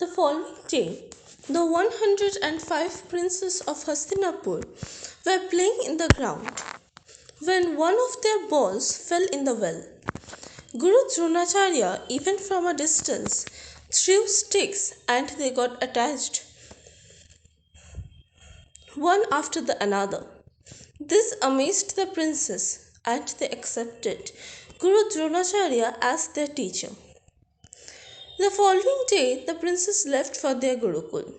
The following day, the 105 princes of Hastinapur were playing in the ground when one of their balls fell in the well. Guru Dronacharya, even from a distance, threw sticks and they got attached, one after the another. This amazed the princes and they accepted Guru Dronacharya as their teacher. The following day, the princes left for their Gurukul.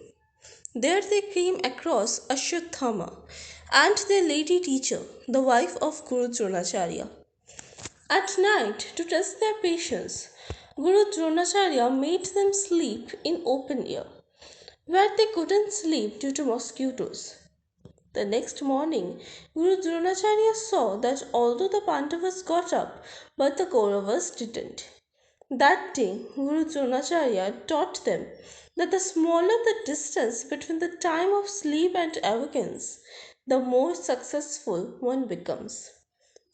There they came across Ashwatthama and their lady teacher, the wife of Guru Dronacharya. At night, to test their patience, Guru Dronacharya made them sleep in open air, where they couldn't sleep due to mosquitoes. The next morning, Guru Dronacharya saw that although the Pandavas got up, but the Kauravas didn't. That day, Guru Dronacharya taught them that the smaller the distance between the time of sleep and awakeness, the more successful one becomes.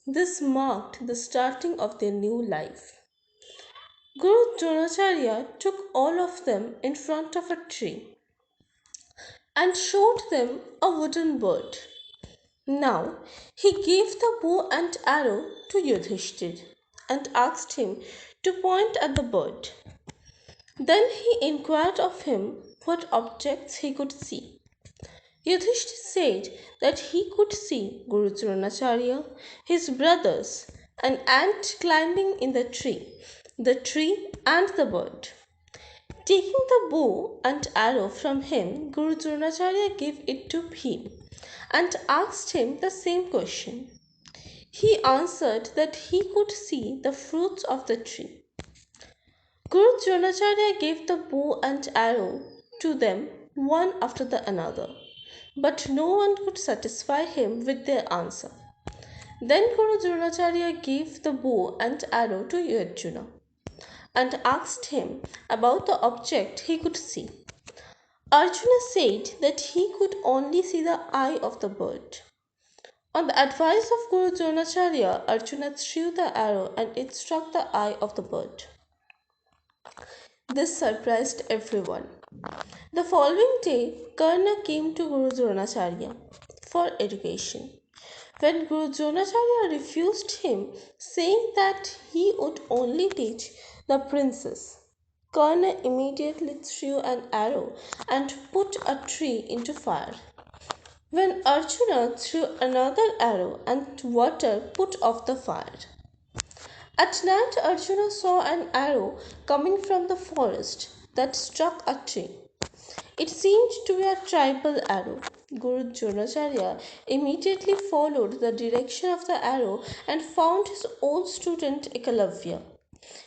This marked the starting of their new life. Guru Dronacharya took all of them in front of a tree and showed them a wooden bird. Now he gave the bow and arrow to Yudhishthir and asked him to point at the bird. Then he inquired of him what objects he could see. Yudhishthir said that he could see Guru Dronacharya, his brothers, an ant climbing in the tree and the bird. Taking the bow and arrow from him, Guru Dronacharya gave it to Bhim and asked him the same question. He answered that he could see the fruits of the tree. Guru Dronacharya gave the bow and arrow to them one after the another, but no one could satisfy him with their answer. Then Guru Dronacharya gave the bow and arrow to Arjuna and asked him about the object he could see. Arjuna said that he could only see the eye of the bird. On the advice of Guru Dronacharya, Arjuna threw the arrow and it struck the eye of the bird. This surprised everyone. The following day, Karna came to Guru Dronacharya for education. When Guru Dronacharya refused him, saying that he would only teach the princes, Karna immediately threw an arrow and put a tree into fire. When Arjuna threw another arrow and water put off the fire. At night, Arjuna saw an arrow coming from the forest that struck a tree. It seemed to be a tribal arrow. Guru Dronacharya immediately followed the direction of the arrow and found his old student Ekalavya.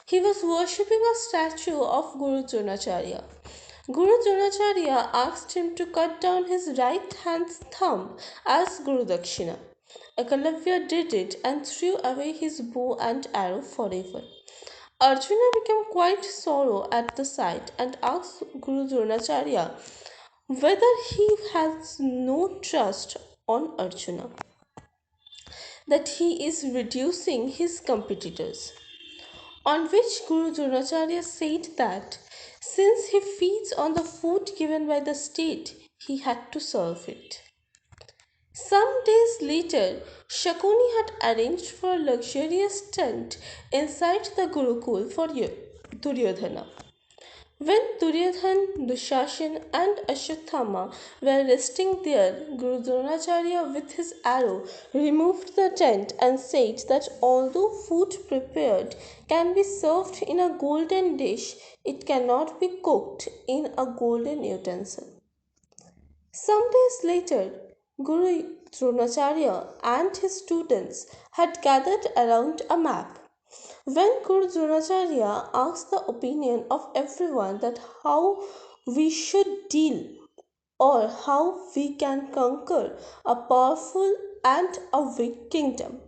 He was worshipping a statue of Guru Dronacharya. Guru Dronacharya asked him to cut down his right hand's thumb as Guru Dakshina. Ekalavya did it and threw away his bow and arrow forever. Arjuna became quite sorrow at the sight and asked Guru Dronacharya whether he has no trust on Arjuna, that he is reducing his competitors. On which Guru Dronacharya said that since he feeds on the food given by the state, he had to serve it. Some days later, Shakuni had arranged for a luxurious tent inside the Gurukul for Duryodhana. When Duryodhan, Dushasan, and Ashwatthama were resting there, Guru Dronacharya with his arrow removed the tent and said that although food prepared can be served in a golden dish, it cannot be cooked in a golden utensil. Some days later, Guru Dronacharya and his students had gathered around a map. When Guru Dronacharya asked the opinion of everyone that how we should deal or how we can conquer a powerful and a weak kingdom,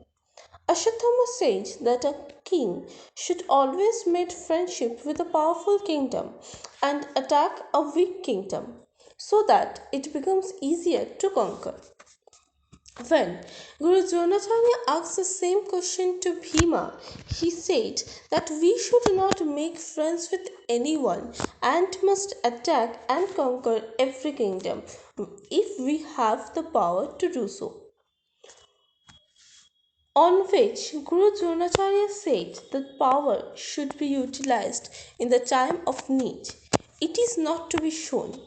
Ashwatthama said that a king should always make friendship with a powerful kingdom and attack a weak kingdom so that it becomes easier to conquer. When Guru Dronacharya asked the same question to Bhima, he said that we should not make friends with anyone and must attack and conquer every kingdom if we have the power to do so. On which Guru Dronacharya said that power should be utilized in the time of need. It is not to be shown.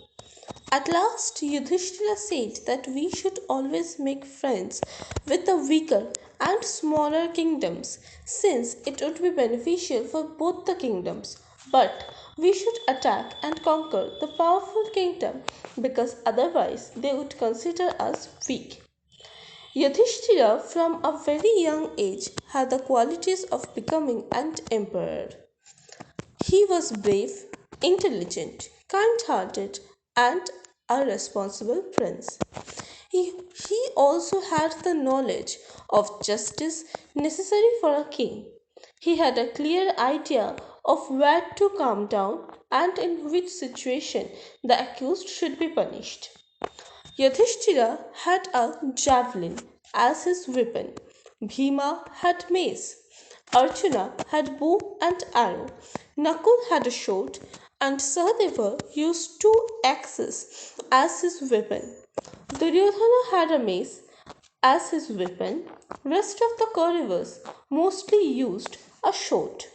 At last, Yudhishthira said that we should always make friends with the weaker and smaller kingdoms, since it would be beneficial for both the kingdoms. But we should attack and conquer the powerful kingdom because otherwise they would consider us weak. Yudhishthira, from a very young age, had the qualities of becoming an emperor. He was brave, intelligent, kind hearted, and a responsible prince. He also had the knowledge of justice necessary for a king. He had a clear idea of where to calm down and in which situation the accused should be punished. Yudhishthira had a javelin as his weapon. Bhima had mace. Arjuna had bow and arrow. Nakul had a sword, and Sahadeva used two axes as his weapon. Duryodhana had a mace as his weapon. Rest of the Kauravas mostly used a sword.